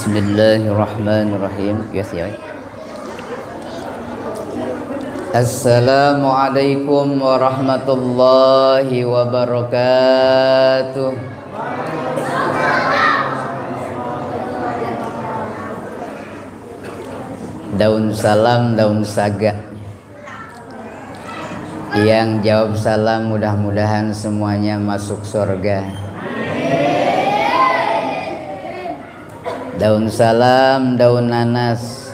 Bismillahirrahmanirrahim. Yes, ya. Assalamualaikum warahmatullahi wabarakatuh. Daun salam, daun saga. Yang jawab salam mudah-mudahan semuanya masuk surga. Daun salam, daun nanas.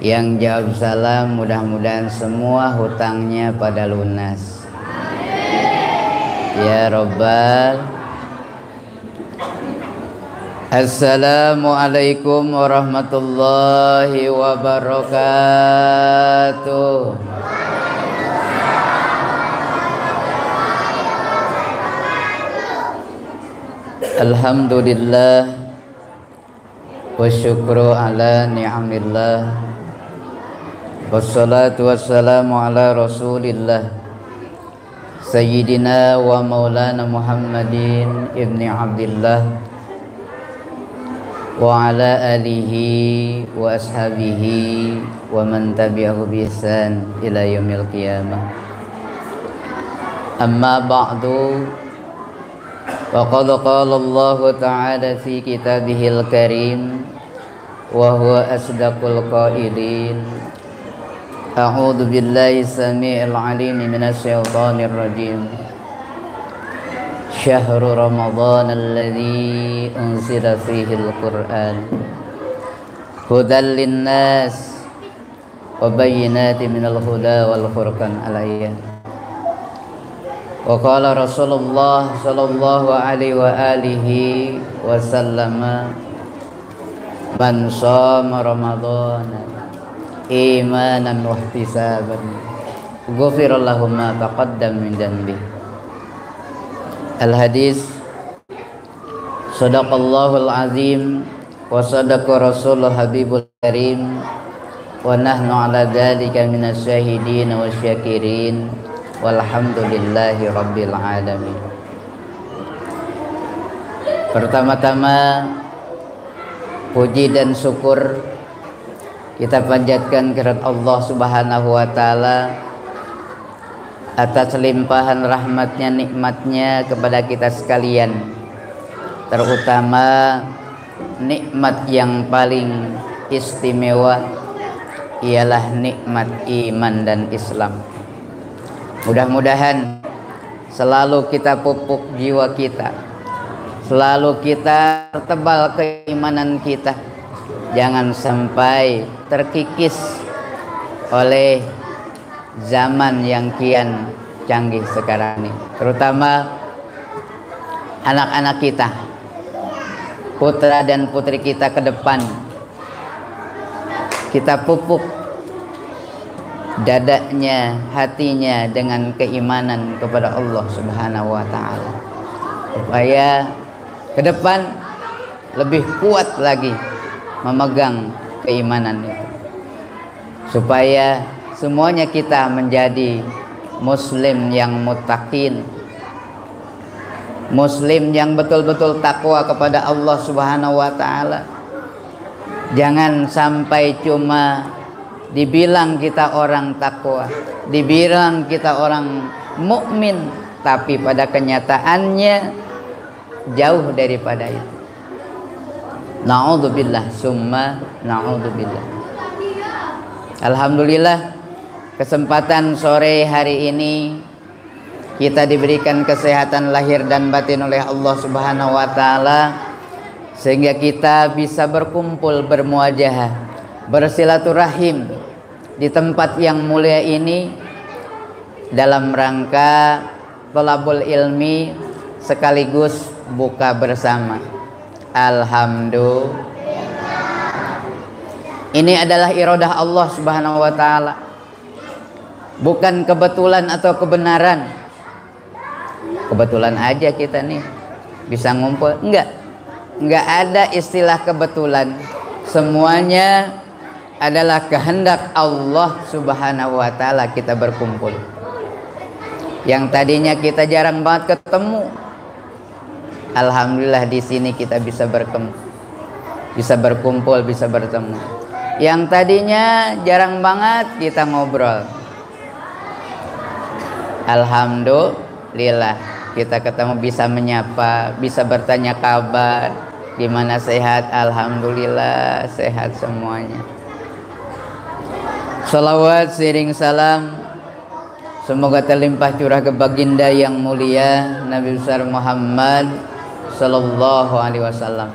Yang jawab salam mudah-mudahan semua hutangnya pada lunas. Ya Rabbal. Assalamualaikum warahmatullahi wabarakatuh. Alhamdulillah wa syukru ala ni'amillah, wassalatu wassalamu ala rasulillah sayyidina wa maulana Muhammadin ibni Abdillah wa ala alihi wa ashabihi wa man tabi'ahu bi ihsan ila yaumil qiyamah. Amma ba'du, faqad qala Allah ta'ala fi kitabihil karim wa huwa asdaqul qailin. A'udzu billahi samii'il 'aliim minasy syaithaanir rajiim. Syahrul Ramadhan alladzi unzila fihil Qur'an hudan linnas wa bayyinatin minal huda wal furqan al-ayat. Wa qala Rasulullah sallallahu alaihi wa alihi wa sallama man shoma ramadhana imanan wa ihtisaban ghufira lahu ma taqaddama min dhanbi. Al-hadis sadaqallahul azim wa sadaqa rasulul habibul karim wa nahnu ala dzalika minas syahidin wa syakirin walhamdulillahi rabbil alamin. Pertama-tama puji dan syukur kita panjatkan kehadirat Allah Subhanahu wa taala atas limpahan rahmatnya, nikmatnya kepada kita sekalian, terutama nikmat yang paling istimewa ialah nikmat iman dan Islam. Mudah-mudahan selalu kita pupuk jiwa kita, selalu kita tebal keimanan kita, jangan sampai terkikis oleh zaman yang kian canggih sekarang ini, terutama anak-anak kita, putra dan putri kita ke depan. Kita pupuk dadanya, hatinya dengan keimanan kepada Allah Subhanahu wa taala, supaya ke depan lebih kuat lagi memegang keimanan itu, supaya semuanya kita menjadi muslim yang muttaqin, muslim yang betul-betul takwa kepada Allah Subhanahu wa taala. Jangan sampai cuma dibilang kita orang takwa, dibilang kita orang mukmin, tapi pada kenyataannya jauh daripada itu. Na'udzubillah, summa na'udzubillah. Alhamdulillah, kesempatan sore hari ini kita diberikan kesehatan lahir dan batin oleh Allah Subhanahu wa taala, sehingga kita bisa berkumpul, bermuajahah, bersilaturahim di tempat yang mulia ini dalam rangka thalabul ilmi sekaligus buka bersama. Alhamdulillah. Ini adalah iradah Allah Subhanahu wa taala. Bukan kebetulan atau kebenaran. Kebetulan aja kita nih bisa ngumpul. Enggak ada istilah kebetulan. Semuanya adalah kehendak Allah Subhanahu wa taala kita berkumpul. Yang tadinya kita jarang banget ketemu, alhamdulillah di sini kita bisa bertemu. bisa berkumpul, bisa bertemu. Yang tadinya jarang banget kita ngobrol, alhamdulillah kita ketemu, bisa menyapa, bisa bertanya kabar, gimana sehat, alhamdulillah sehat semuanya. Salawat seiring salam semoga terlimpah curah ke baginda yang mulia Nabi besar Muhammad sallallahu alaihi wasallam.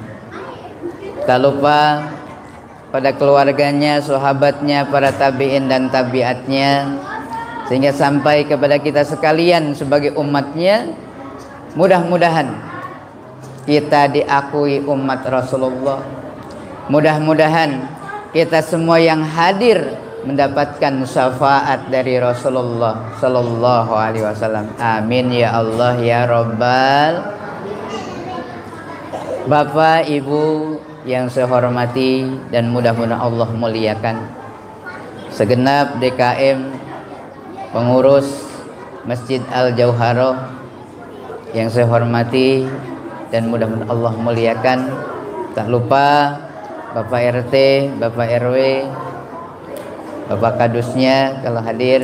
Tak lupa pada keluarganya, sahabatnya, para tabi'in dan tabi'atnya, sehingga sampai kepada kita sekalian sebagai umatnya. Mudah-mudahan kita diakui umat Rasulullah. Mudah-mudahan kita semua yang hadir mendapatkan syafaat dari Rasulullah sallallahu alaihi wasallam. Amin ya Allah ya Rabbal. Bapak, Ibu yang saya hormati dan mudah-mudahan Allah muliakan, segenap DKM, pengurus Masjid Al-Jauharoh yang saya hormati dan mudah-mudahan Allah muliakan. Tak lupa Bapak RT, Bapak RW, Bapak Kadusnya kalau hadir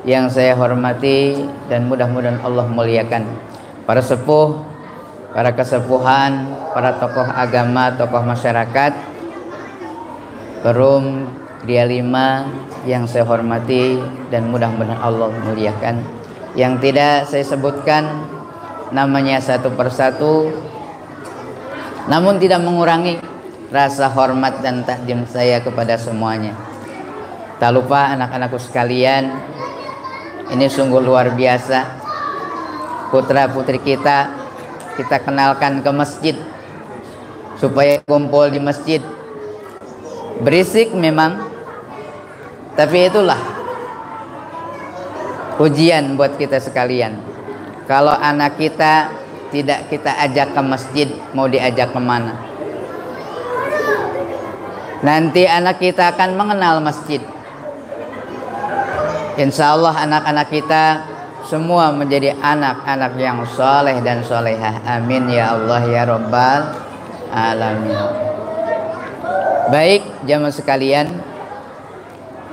yang saya hormati dan mudah-mudahan Allah muliakan. Para sepuh, para kesepuhan, para tokoh agama, tokoh masyarakat, Perum Dia 5 yang saya hormati dan mudah-mudahan Allah muliakan. Yang tidak saya sebutkan namanya satu persatu, namun tidak mengurangi rasa hormat dan takdim saya kepada semuanya. Tak lupa anak-anakku sekalian, ini sungguh luar biasa. Putra putri kita kenalkan ke masjid supaya kumpul di masjid. Berisik memang, tapi itulah ujian buat kita sekalian. Kalau anak kita tidak kita ajak ke masjid, mau diajak kemana? Nanti anak kita akan mengenal masjid. Insya Allah anak-anak kita semua menjadi anak-anak yang soleh dan solehah. Amin ya Allah ya Rabbal alamin. Baik jamaah sekalian,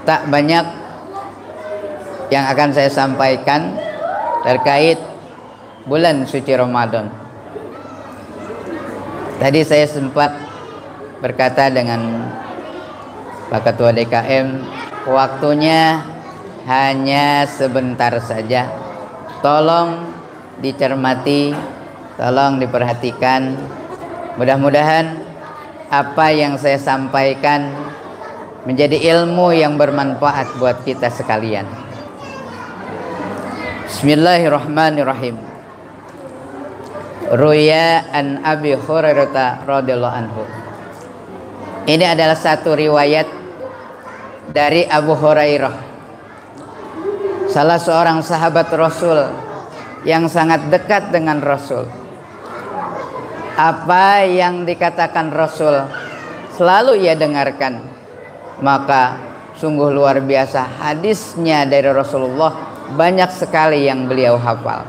tak banyak yang akan saya sampaikan terkait bulan suci Ramadan. Tadi saya sempat berkata dengan Pak Ketua DKM, waktunya hanya sebentar saja. Tolong dicermati, tolong diperhatikan. Mudah-mudahan apa yang saya sampaikan menjadi ilmu yang bermanfaat buat kita sekalian. Bismillahirrahmanirrahim. Ruya an Abi Hurairah radhiyallahu anhu. Ini adalah satu riwayat dari Abu Hurairah, salah seorang sahabat Rasul yang sangat dekat dengan Rasul. Apa yang dikatakan Rasul selalu ia dengarkan. Maka sungguh luar biasa hadisnya dari Rasulullah, banyak sekali yang beliau hafal.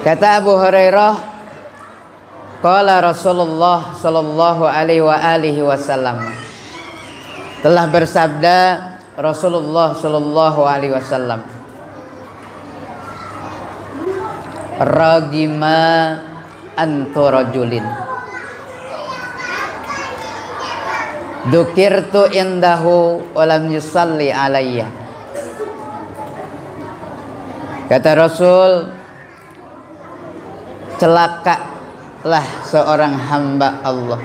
Kata Abu Hurairah, qala Rasulullah sallallahu alaihi wasallam, telah bersabda Rasulullah sallallahu alaihi wasallam, ragima antu rajulin dzukirtu indahu wa lam yusalli alayya. Kata Rasul, celakalah seorang hamba Allah,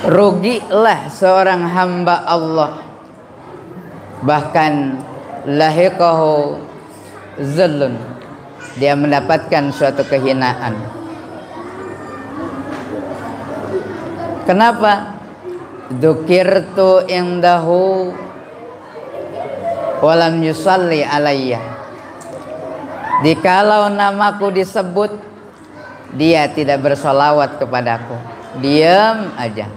rugilah seorang hamba Allah, bahkan lahiqahu zallun, dia mendapatkan suatu kehinaan. Kenapa? Dzukirtu indahu walam yusalli alayya. Dikalau namaku disebut, dia tidak bersolawat kepadaku. Diam aja.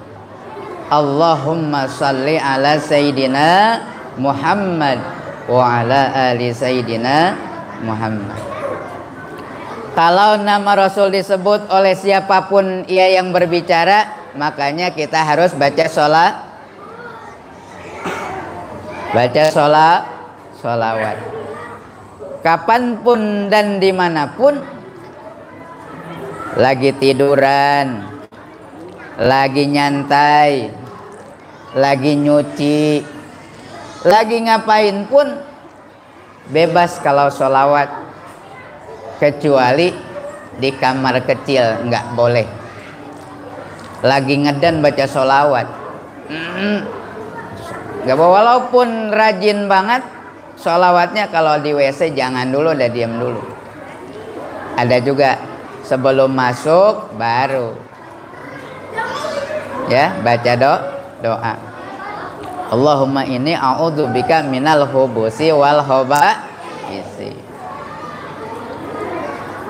Allahumma salli ala Sayyidina Muhammad wa ala ali Sayyidina Muhammad. Kalau nama Rasul disebut oleh siapapun ia yang berbicara, makanya kita harus baca sholawat. Kapanpun dan dimanapun, lagi tiduran, lagi nyantai, lagi nyuci, lagi ngapain pun bebas kalau sholawat, kecuali di kamar kecil nggak boleh. Lagi ngedan baca sholawat nggak boleh, walaupun rajin banget sholawatnya. Kalau di WC jangan dulu, udah diam dulu. Ada juga sebelum masuk baru ya baca doa. Allahumma inni a'udzubika minal hubusi wal khaba'isi.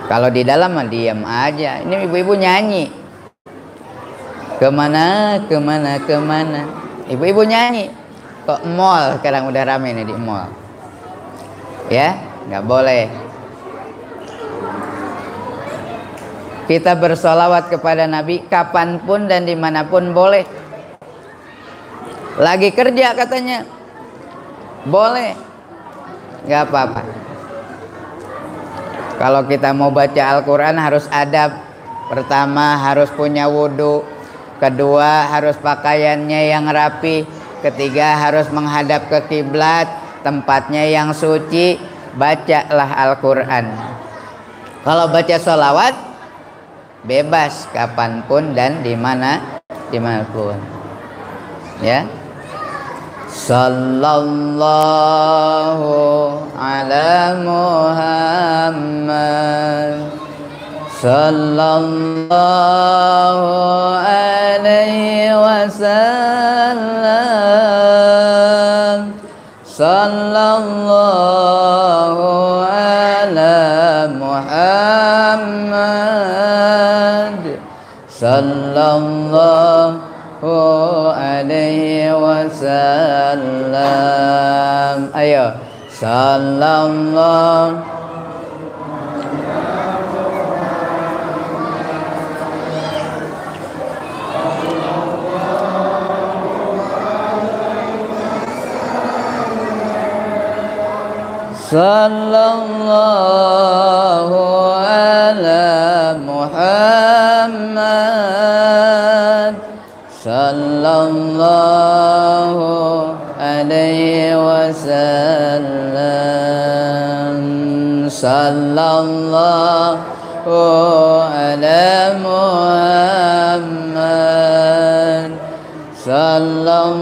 Kalau di dalam mah diam aja. Ini ibu-ibu nyanyi. Kemana. Ibu-ibu nyanyi. Kok mall sekarang udah rame nih di mall. Ya, nggak boleh. Kita bersolawat kepada Nabi kapanpun dan dimanapun boleh. Lagi kerja katanya boleh, nggak apa-apa. Kalau kita mau baca Al-Quran harus adab. Pertama harus punya wudhu, kedua harus pakaiannya yang rapi, ketiga harus menghadap ke kiblat, tempatnya yang suci. Bacalah Al-Quran. Kalau baca sholawat bebas kapanpun dan dimanapun ya. Sallallahu ala Muhammad, sallallahu alaihi wasallam, sallallahu ala Muhammad, sallallahu alaihi wasallam. Ayo, sallallahu. Sallallahu ala Muhammad, sallallahu alaihi wasallam, sallallahu ala Muhammad, sallallahu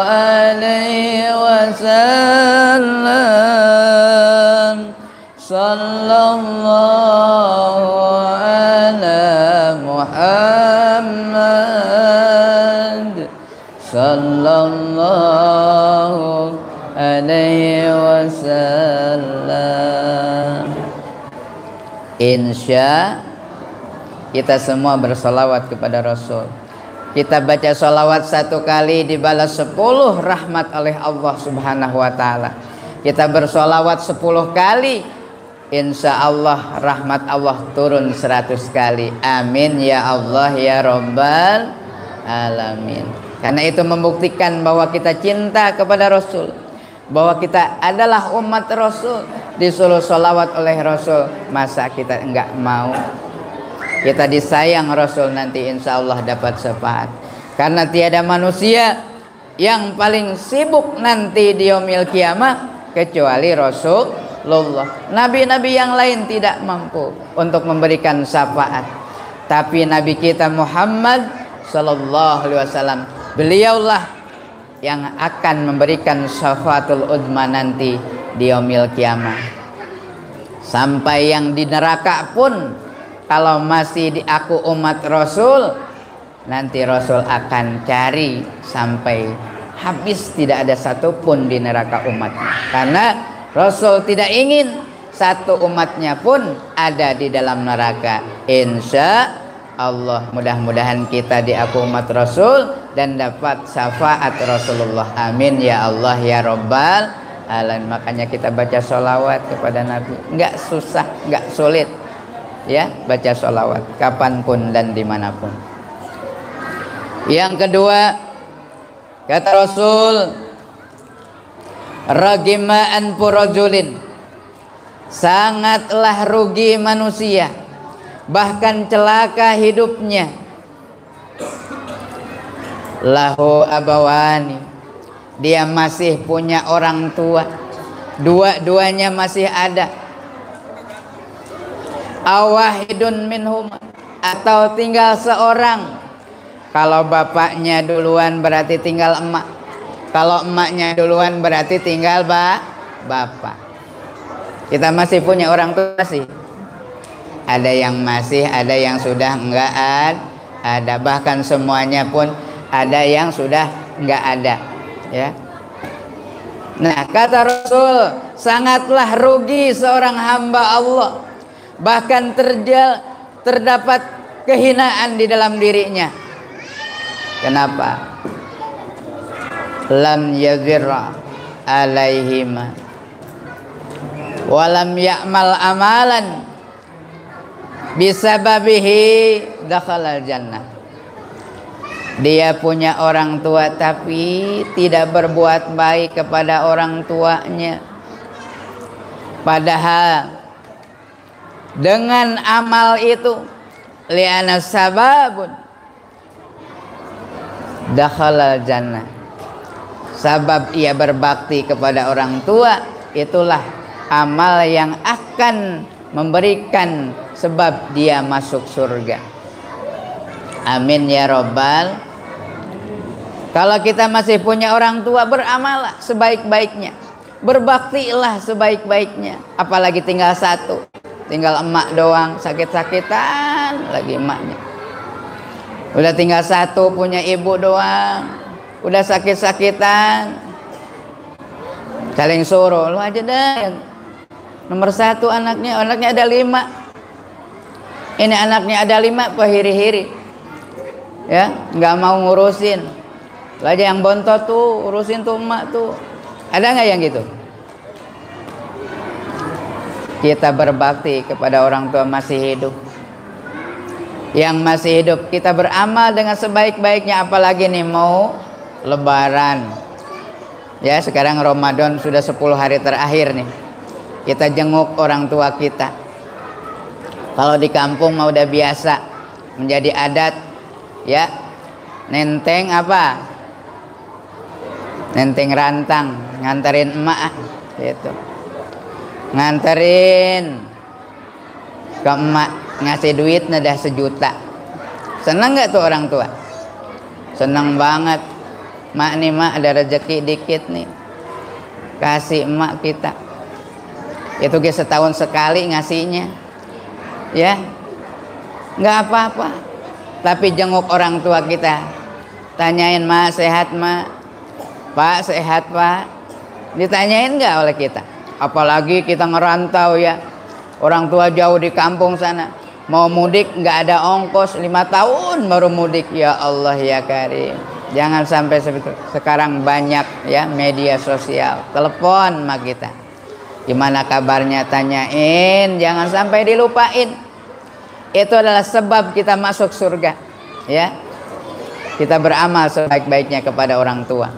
alaihi wasallam, sallallahu ala Muhammad, sallallahu alaihi wasallam. Insya kita semua bersolawat kepada Rasul. Kita baca solawat 1 kali dibalas 10 rahmat oleh Allah Subhanahu wa ta'ala. Kita bersolawat 10 kali, insya Allah rahmat Allah turun 100 kali. Amin ya Allah ya Rabbal alamin. Karena itu membuktikan bahwa kita cinta kepada Rasul, bahwa kita adalah umat Rasul. Disuruh solawat oleh Rasul, masa kita enggak mau? Kita disayang Rasul, nanti insya Allah dapat syafaat. Karena tiada manusia yang paling sibuk nanti di yaumil kiamah kecuali Rasulullah. Nabi-nabi yang lain tidak mampu untuk memberikan syafaat, tapi Nabi kita Muhammad sallallahu alaihi wasallam, beliaulah yang akan memberikan syafaatul uzma nanti di yaumil kiamah. Sampai yang di neraka pun, kalau masih aku umat Rasul, nanti Rasul akan cari sampai habis, tidak ada satupun di neraka umatnya. Karena Rasul tidak ingin satu umatnya pun ada di dalam neraka. Insya Allah mudah-mudahan kita di aku umat Rasul dan dapat syafaat Rasulullah. Amin ya Allah ya Rabbal alamin. Makanya kita baca sholawat kepada Nabi, nggak susah, nggak sulit ya, baca sholawat kapanpun dan dimanapun. Yang kedua, kata Rasul, ragima anfu rajulin, sangatlah rugi manusia, bahkan celaka hidupnya, lahu abawani, dia masih punya orang tua, dua-duanya masih ada, awahidun minhum, atau tinggal seorang. Kalau bapaknya duluan berarti tinggal emak, kalau emaknya duluan berarti tinggal bapak. Kita masih punya orang tua sih, ada yang masih, ada yang sudah enggak ada, bahkan semuanya pun ada yang sudah enggak ada ya. Nah, kata Rasul, sangatlah rugi seorang hamba Allah, bahkan terdapat kehinaan di dalam dirinya. Kenapa? Lam yazirra alaihima walam ya'mal amalan bisababihi dakhalal jannah. Dia punya orang tua tapi tidak berbuat baik kepada orang tuanya, padahal dengan amal itu li'ana sababun dakhalal jannah, sabab ia berbakti kepada orang tua, itulah amal yang akan memberikan sebab dia masuk surga. Amin ya robbal. Kalau kita masih punya orang tua, beramallah sebaik-baiknya, berbaktilah sebaik-baiknya. Apalagi tinggal satu, tinggal emak doang, sakit-sakitan lagi emaknya. Udah tinggal satu, punya ibu doang, udah sakit-sakitan, saling suruh, lu aja dah nomor satu anaknya ada 5. Ini anaknya ada 5, pahiri-hiri ya, nggak mau ngurusin, lu aja yang bontot tuh, urusin tuh emak tuh. Ada nggak yang gitu? Kita berbakti kepada orang tua masih hidup, yang masih hidup, kita beramal dengan sebaik-baiknya. Apalagi nih mau lebaran ya, sekarang Ramadan sudah 10 hari terakhir nih, kita jenguk orang tua kita. Kalau di kampung mah udah biasa, menjadi adat ya, nenteng apa, nenteng rantang, nganterin emak gitu, nganterin ke emak, ngasih duit dah 1 juta. Senang nggak tuh orang tua? Senang banget. Mak nih, mak ada rezeki dikit nih, kasih emak kita. Itu setahun sekali ngasihnya ya, nggak apa-apa. Tapi jenguk orang tua kita, tanyain, mak sehat mak, pak sehat pak, ditanyain nggak oleh kita? Apalagi kita ngerantau ya, orang tua jauh di kampung sana, mau mudik nggak ada ongkos, 5 tahun baru mudik. Ya Allah ya Karim, jangan sampai seperti itu. Sekarang banyak ya media sosial, telepon sama kita, gimana kabarnya, tanyain, jangan sampai dilupain. Itu adalah sebab kita masuk surga ya. Kita beramal sebaik-baiknya kepada orang tua,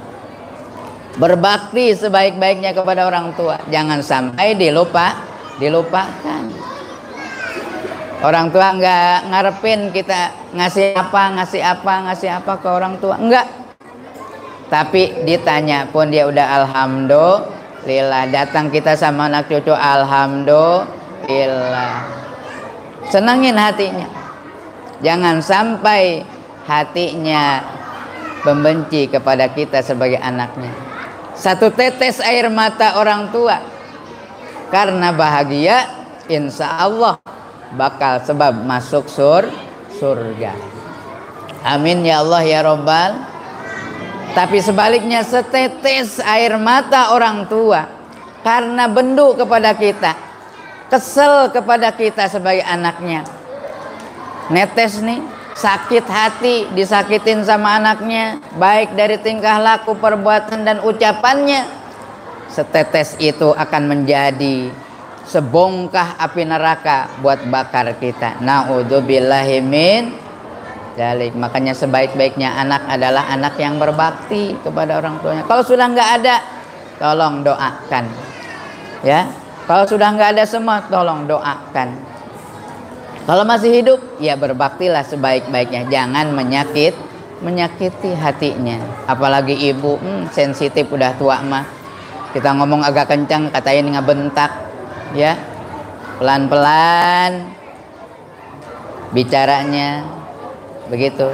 berbakti sebaik-baiknya kepada orang tua, jangan sampai dilupakan. Orang tua nggak ngarepin kita ngasih apa ke orang tua, enggak. Tapi ditanya pun dia udah alhamdulillah. Datang kita sama anak cucu, alhamdulillah. Senangin hatinya. Jangan sampai hatinya membenci kepada kita sebagai anaknya. 1 tetes air mata orang tua karena bahagia, insya Allah bakal sebab masuk surga. Amin ya Allah ya Rabbal. Tapi sebaliknya, setetes air mata orang tua karena bendu kepada kita, kesel kepada kita sebagai anaknya, netes nih, sakit hati, disakitin sama anaknya, baik dari tingkah laku, perbuatan dan ucapannya, setetes itu akan menjadi sebongkah api neraka buat bakar kita. Na'udzubillahi min dzalik. Makanya sebaik-baiknya anak adalah anak yang berbakti kepada orang tuanya. Kalau sudah nggak ada, tolong doakan. Ya, kalau sudah nggak ada semua, tolong doakan. Kalau masih hidup, ya berbaktilah sebaik-baiknya. Jangan menyakiti hatinya. Apalagi ibu, sensitif udah tua mah. Kita ngomong agak kencang, katain ngebentak, ya. Pelan-pelan bicaranya, begitu.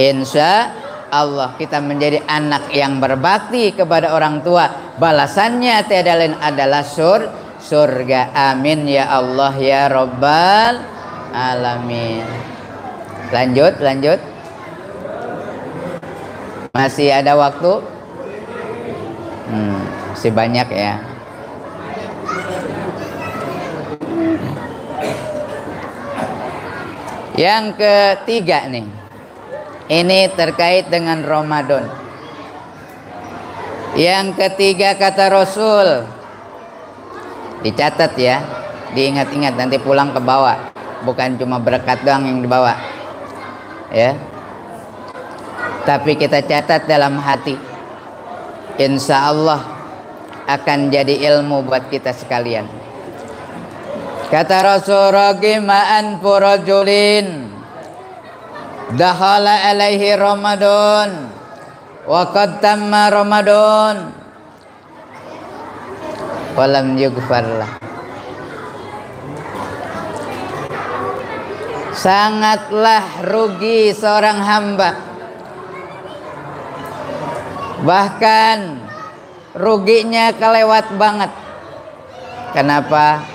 Insya Allah kita menjadi anak yang berbakti kepada orang tua. Balasannya tiada lain adalah surga. Amin ya Allah ya Rabbal Alamin. Lanjut. Masih ada waktu? Masih banyak ya. Yang ketiga nih, ini terkait dengan Ramadan. Yang ketiga kata Rasul, dicatat ya, diingat-ingat, nanti pulang ke bawah, bukan cuma berkat doang yang dibawa ya, tapi kita catat dalam hati. Insya Allah akan jadi ilmu buat kita sekalian. Kata Rasul, ragima'an furajulin dakhala alaihi Ramadan wa qad tamma Ramadan walam yughfarlah. Sangatlah rugi seorang hamba, bahkan ruginya kelewat banget. Kenapa?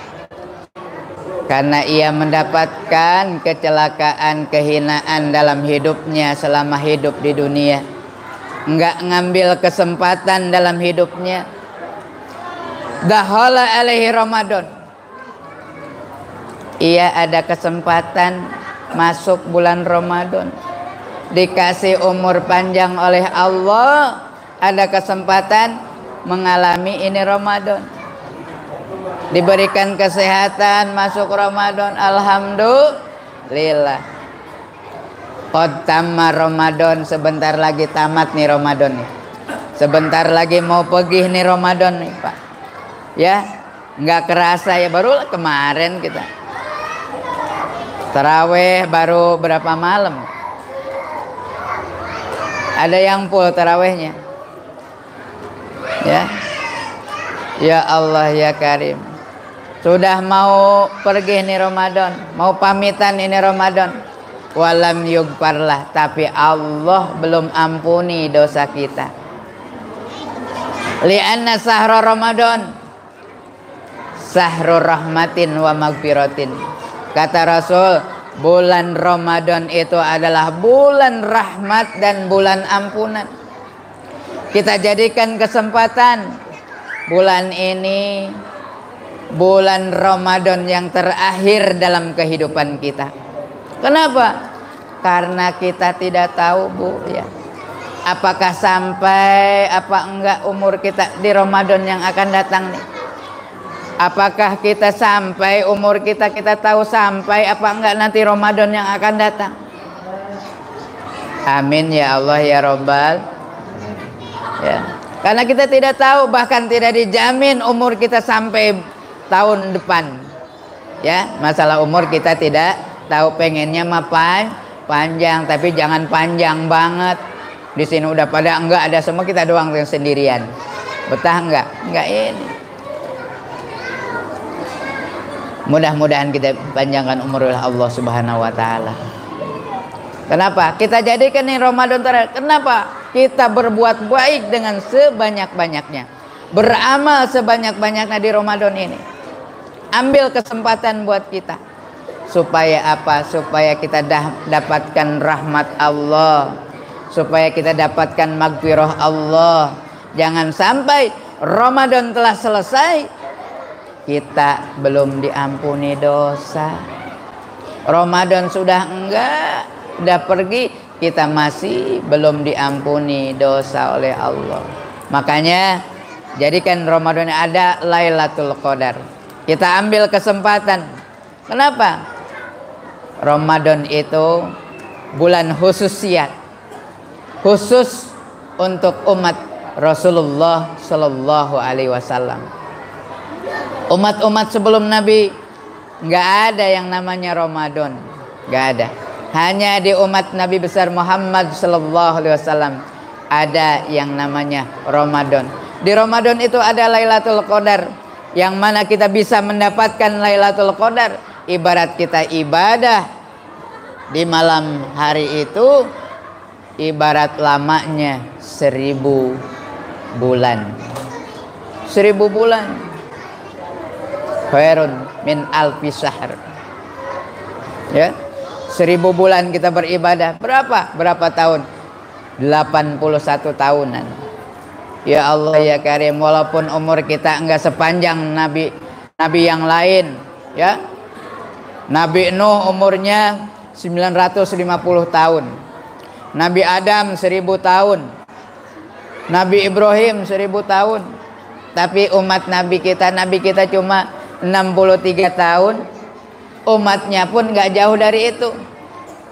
Karena ia mendapatkan kecelakaan, kehinaan dalam hidupnya selama hidup di dunia. Enggak ngambil kesempatan dalam hidupnya. Dakhala alaihi Ramadan. Ia ada kesempatan masuk bulan Ramadan. Dikasih umur panjang oleh Allah, ada kesempatan mengalami ini Ramadan. Diberikan kesehatan masuk Ramadan, alhamdulillah. Qad tamma Ramadan, sebentar lagi tamat nih Ramadan nih. Sebentar lagi mau pergi nih Ramadan nih, Pak. Ya, nggak kerasa ya, baru kemarin kita taraweh baru berapa malam. Ada yang full tarawehnya. Ya. Ya Allah ya Karim. Sudah mau pergi nih Ramadan, mau pamitan ini Ramadan. Walam yughfarlah, tapi Allah belum ampuni dosa kita. Li'anna sahra Ramadan sahrul rahmatin wa magfiratin. Kata Rasul, bulan Ramadan itu adalah bulan rahmat dan bulan ampunan. Kita jadikan kesempatan bulan ini bulan Ramadan yang terakhir dalam kehidupan kita. Kenapa? Karena kita tidak tahu, Bu, ya, apakah sampai apa enggak umur kita di Ramadan yang akan datang nih. Apakah kita sampai umur kita tahu sampai apa enggak nanti Ramadan yang akan datang. Amin ya Allah ya Rabbal. Ya. Karena kita tidak tahu, bahkan tidak dijamin umur kita sampai tahun depan. Ya, masalah umur kita tidak tahu, pengennya mah panjang, tapi jangan panjang banget. Di sini udah pada enggak ada semua, kita doang yang sendirian. Betah enggak? Enggak ini. Mudah-mudahan kita panjangkan umur oleh Allah Subhanahu wa taala. Kenapa? Kita jadikan ini Ramadan terakhir. Kenapa? Kita berbuat baik dengan sebanyak-banyaknya. Beramal sebanyak-banyaknya di Ramadan ini. Ambil kesempatan buat kita. Supaya apa? Supaya kita dapatkan rahmat Allah. Supaya kita dapatkan magfirah Allah. Jangan sampai Ramadan telah selesai, kita belum diampuni dosa. Ramadan sudah enggak, udah pergi, kita masih belum diampuni dosa oleh Allah. Makanya Jadikan Ramadan ada Lailatul Qadar. Kita ambil kesempatan. Kenapa? Ramadan itu bulan khususiyat, khusus untuk umat Rasulullah Shallallahu Alaihi Wasallam. Umat-umat sebelum Nabi nggak ada yang namanya Ramadan, nggak ada. Hanya di umat Nabi besar Muhammad Shallallahu Alaihi Wasallam ada yang namanya Ramadan. Di Ramadan itu ada Lailatul Qadar, yang mana kita bisa mendapatkan Lailatul Qadar. Ibarat kita ibadah di malam hari itu ibarat lamanya 1000 bulan. 1000 bulan. Khairun min alfi syahr. Ya. 1000 bulan kita beribadah. Berapa tahun? 81 tahunan. Ya Allah ya Karim, walaupun umur kita enggak sepanjang nabi yang lain, ya. Nabi Nuh umurnya 950 tahun. Nabi Adam 1000 tahun. Nabi Ibrahim 1000 tahun. Tapi umat Nabi kita cuma 63 tahun. Umatnya pun gak jauh dari itu.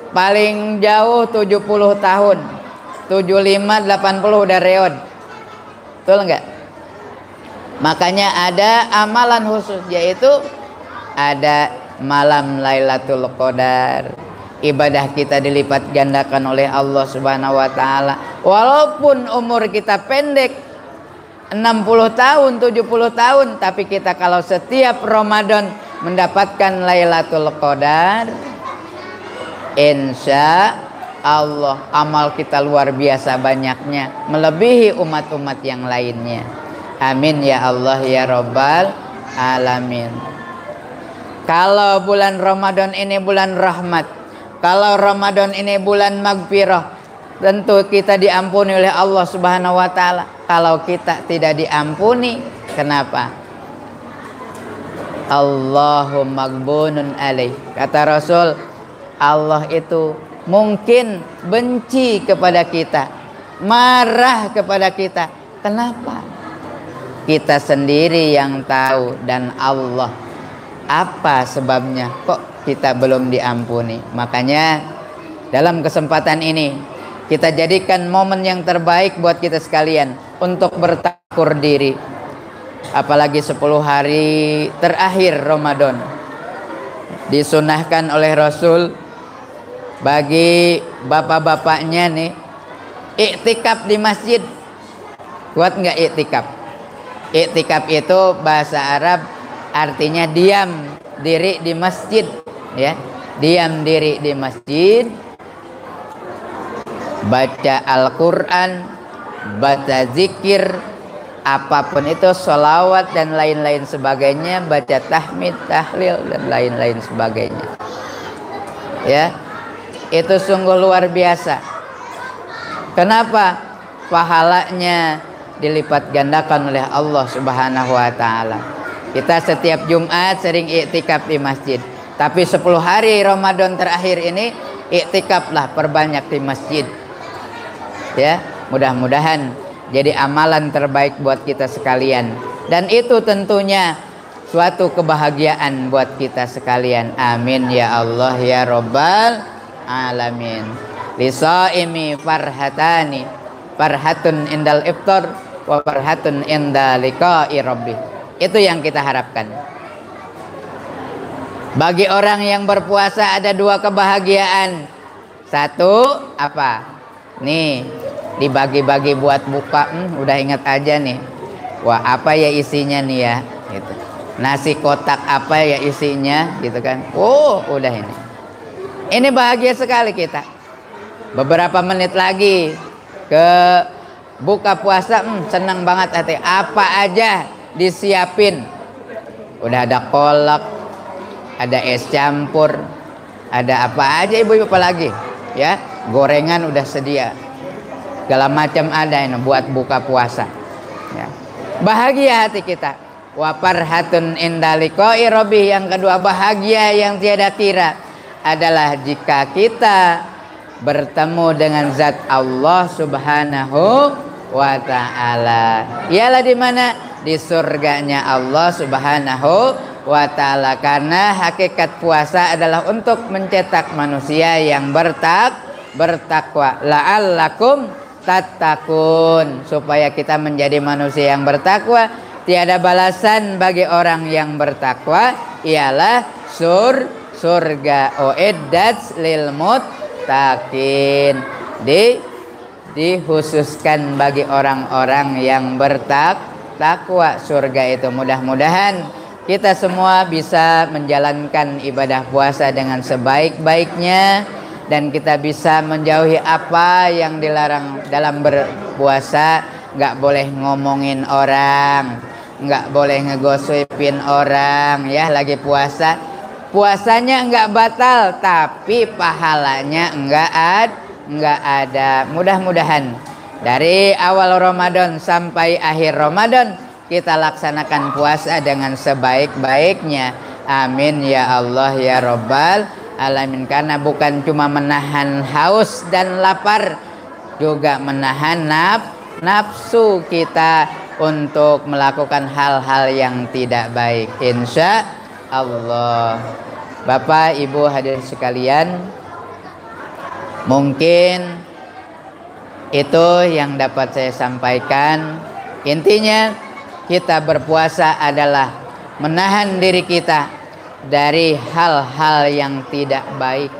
Paling jauh 70 tahun. 75, 80 udah reod. Betul enggak? Makanya ada amalan khusus, yaitu ada malam Lailatul Qadar. Ibadah kita dilipat gandakan oleh Allah Subhanahu wa taala. Walaupun umur kita pendek 60 tahun, 70 tahun, tapi kita kalau setiap Ramadan mendapatkan Lailatul Qadar, insya Allah amal kita luar biasa banyaknya, melebihi umat-umat yang lainnya. Amin ya Allah ya Rabbal alamin. Kalau bulan Ramadan ini bulan rahmat, kalau Ramadan ini bulan magfirah, tentu kita diampuni oleh Allah Subhanahu wa taala. Kalau kita tidak diampuni, kenapa? Allahumma maghbunun alaih. Kata Rasul, Allah itu mungkin benci kepada kita, marah kepada kita. Kenapa? Kita sendiri yang tahu, dan Allah. Apa sebabnya kok kita belum diampuni? Makanya dalam kesempatan ini kita jadikan momen yang terbaik buat kita sekalian untuk bertakur diri. Apalagi 10 hari terakhir Ramadan, disunahkan oleh Rasul bagi bapak-bapaknya nih iktikaf di masjid. Kuat nggak iktikaf? Iktikaf itu bahasa Arab artinya diam diri di masjid, ya. Diam diri di masjid, baca Al-Quran, baca zikir, apapun itu, sholawat dan lain-lain sebagainya, baca tahmid, tahlil dan lain-lain sebagainya. Ya, itu sungguh luar biasa. Kenapa? Pahalanya dilipat gandakan oleh Allah Subhanahu wa taala. Kita setiap Jumat sering iktikaf di masjid. Tapi 10 hari Ramadan terakhir ini iktikaflah, perbanyak di masjid. Ya, mudah-mudahan jadi amalan terbaik buat kita sekalian. Dan itu tentunya suatu kebahagiaan buat kita sekalian. Amin ya Allah ya Rabbal alamin. Lisaimi farhatani, farhatun indal iftar wa farhatun inda liqa'i rabbih. Itu yang kita harapkan. Bagi orang yang berpuasa ada 2 kebahagiaan. Satu apa? Nih, dibagi-bagi buat buka. Udah ingat aja nih. Wah, apa ya isinya nih ya? Gitu. Nasi kotak apa ya isinya? Gitu kan? Oh, udah ini. Ini bahagia sekali kita. Beberapa menit lagi ke buka puasa, senang banget hati. Apa aja disiapin. Udah ada kolak, ada es campur, ada apa aja ibu-ibu, apa lagi ya, gorengan udah sedia, segala macam ada ini buat buka puasa ya. Bahagia hati kita. Wa farhatun inda liqa'i rabbih. Yang kedua, bahagia yang tiada kira adalah jika kita bertemu dengan zat Allah Subhanahu wa ta'ala. Ialah di mana? Di surganya Allah Subhanahu wa ta'ala. Karena hakikat puasa adalah untuk mencetak manusia yang bertakwa. La'allakum tattaqun, supaya kita menjadi manusia yang bertakwa. Tiada balasan bagi orang yang bertakwa ialah surga. Uiddat lil muttaqin, dikhususkan bagi orang-orang yang bertakwa surga itu. Mudah-mudahan kita semua bisa menjalankan ibadah puasa dengan sebaik-baiknya, dan kita bisa menjauhi apa yang dilarang dalam berpuasa. Nggak boleh ngomongin orang, nggak boleh ngegosipin orang ya. Lagi puasa, puasanya nggak batal, tapi pahalanya nggak ada. Mudah-mudahan dari awal Ramadan sampai akhir Ramadan kita laksanakan puasa dengan sebaik-baiknya. Amin ya Allah ya Rabbal alamin. Karena bukan cuma menahan haus dan lapar, juga menahan nafsu kita untuk melakukan hal-hal yang tidak baik, insya Allah. Bapak Ibu hadirin sekalian, mungkin itu yang dapat saya sampaikan. Intinya kita berpuasa adalah menahan diri kita dari hal-hal yang tidak baik.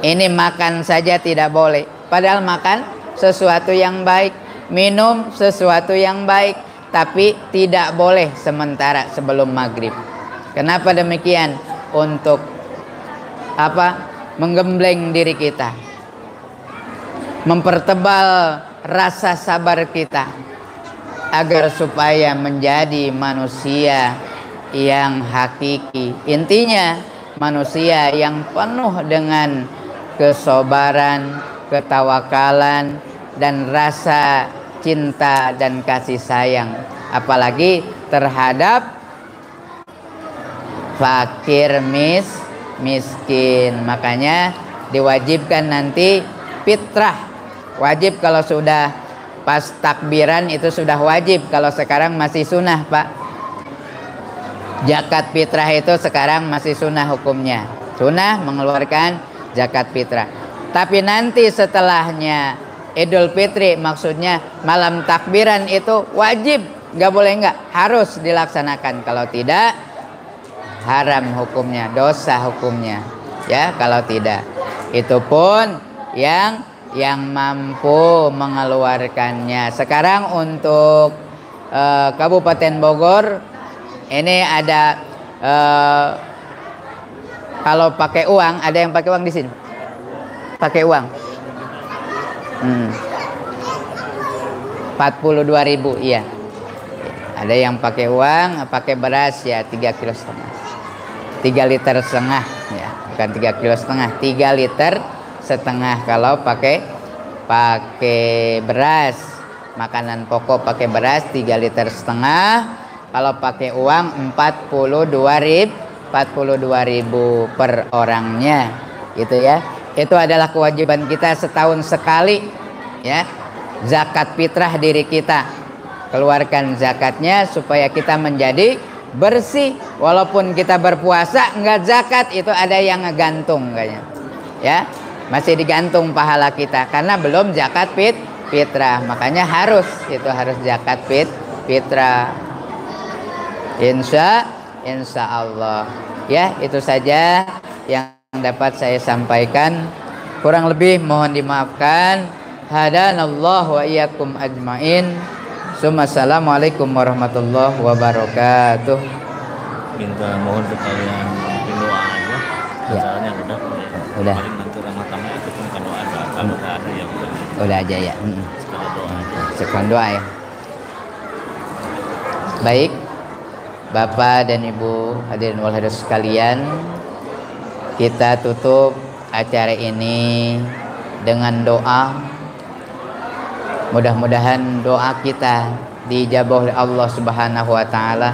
Ini makan saja tidak boleh, padahal makan sesuatu yang baik, minum sesuatu yang baik, tapi tidak boleh sementara sebelum maghrib. Kenapa demikian? Untuk apa? Menggembleng diri kita, mempertebal rasa sabar kita, agar supaya menjadi manusia yang hakiki. Intinya manusia yang penuh dengan kesabaran, ketawakalan, dan rasa cinta dan kasih sayang, apalagi terhadap fakir miskin. Makanya diwajibkan nanti fitrah. Wajib kalau sudah pas takbiran itu sudah wajib. Kalau sekarang masih sunnah, Pak. Zakat fitrah itu sekarang masih sunnah hukumnya. Sunnah mengeluarkan zakat fitrah. Tapi nanti setelahnya Idul Fitri, maksudnya malam takbiran, itu wajib, nggak boleh nggak, harus dilaksanakan. Kalau tidak, haram hukumnya, dosa hukumnya. Ya, kalau tidak. Itu pun yang mampu mengeluarkannya. Sekarang untuk Kabupaten Bogor ini ada kalau pakai uang, ada yang pakai uang di sini? Pakai uang. 42.000, iya. Ada yang pakai uang, pakai beras ya 3,5 kilo. 3,5 liter ya, bukan 3,5 kilo, 3,5 liter kalau pakai beras. Makanan pokok pakai beras 3,5 liter. Kalau pakai uang 42.000 per orangnya, gitu ya. Itu adalah kewajiban kita setahun sekali, ya. Zakat fitrah diri kita, keluarkan zakatnya supaya kita menjadi bersih. Walaupun kita berpuasa enggak zakat, itu ada yang ngegantung kayaknya, ya. Masih digantung pahala kita karena belum zakat fitrah. Makanya harus zakat fitrah. Insya Allah. Ya, itu saja yang dapat saya sampaikan. Kurang lebih mohon dimaafkan. Hadanallahu wa iyyakum ajmain. Assalamualaikum warahmatullahi wabarakatuh. Minta mohon sekalian doa aja. Caranya udah. Paling nanti ramah tamah itu pun kalau ada yang udah aja ya. Sekalian doa aja. Sekalian doa ya. Baik, Bapak dan Ibu hadirin wal hadirat sekalian, kita tutup acara ini dengan doa. Mudah-mudahan doa kita diijabah oleh Allah Subhanahu wa taala,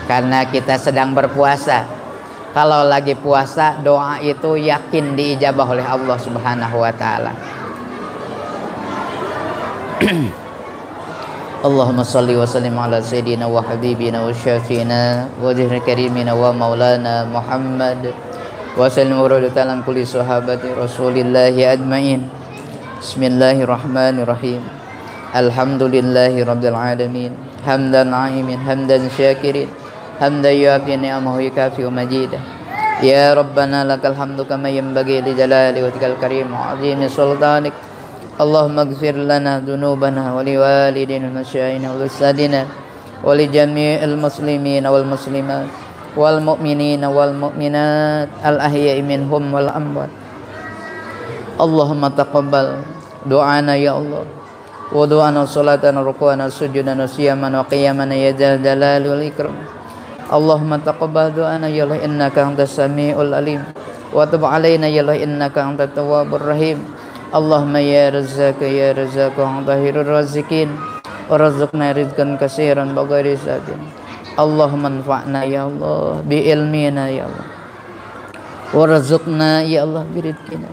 karena kita sedang berpuasa. Kalau lagi puasa, doa itu yakin diijabah oleh Allah Subhanahu wa taala. اللهم صل وسلم على سيدنا وحبيبنا وشافينا وجه كريمنا ومولانا محمد وسلم ورد عن كل صحابة رسول الله أجمعين. بسم الله الرحمن الرحيم. الحمد لله رب العالمين حمدا نعيم حمدا شاكرين حمدا يوافي نعمه ويكافئ مجيده. يا ربنا لك الحمد كما ينبغي لجلال وجهك الكريم وعظيم سلطانك. اللهم اغفر لنا ذنوبنا ولوالدينا ومشايخنا ولأستاذنا ولجميع المسلمين والمسلمات والمؤمنين والمؤمنات الأحياء منهم والأموات. اللهم تقبل دعانا يا الله ودعانا صلاتنا ركوعنا سجودنا صيامنا وقيامنا يا ذا الجلال والإكرام. اللهم تقبل دعانا يا الله إنك أنت السميع العليم وتب علينا يا الله إنك أنت التواب الرحيم. اللهم يا رزاق يا رزاق أنت خير الرازقين ورزقنا رزقا كثيرا بغير حساب. اللهم انفعنا يا الله بعلمنا يا الله ورزقنا يا الله برزقنا.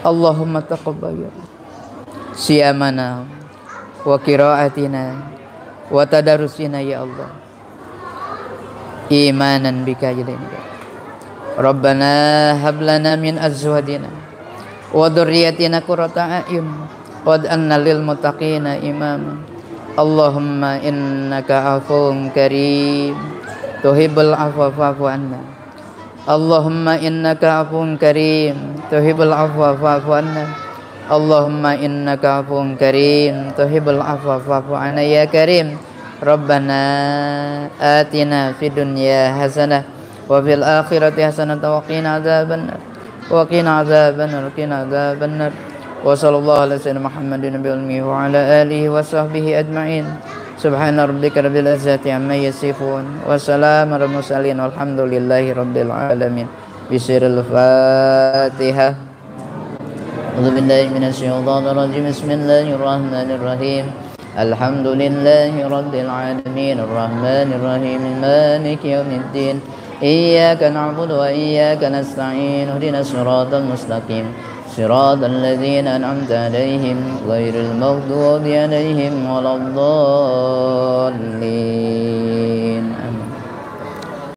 اللهم تقبل يا الله صيامنا وقراءتنا وتدارسنا يا الله إيمانا بك إلينا. ربنا هب لنا من أزواجنا وذريتنا قرة أعين واجعلنا للمتقين إماما. اللهم إنك عفو كريم تحب العفو فاعف عنا. اللهم إنك عفو كريم تحب العفو فاعف عنا. اللهم إنك عفو كريم تحب العفو فاعف عنا يا كريم. ربنا آتنا في الدنيا حسنة وفي الآخرة حسنة وقنا عذاب النار وقنا عذاب النار وقنا عذاب النار. وصلى الله على سيدنا محمد النبي الأمي وعلى آله وصحبه أجمعين. سبحان ربك رب العزة عما يصفون وسلام على المرسلين والحمد لله رب العالمين. بسر الفاتحة. أعوذ بالله من الشيطان الرجيم. بسم الله الرحمن الرحيم. الحمد لله رب العالمين الرحمن الرحيم مالك يوم الدين إياك نعبد وإياك نستعين اهدنا الصراط المستقيم صراط الذين أنعمت عليهم غير المغضوب عليهم ولا الضالين.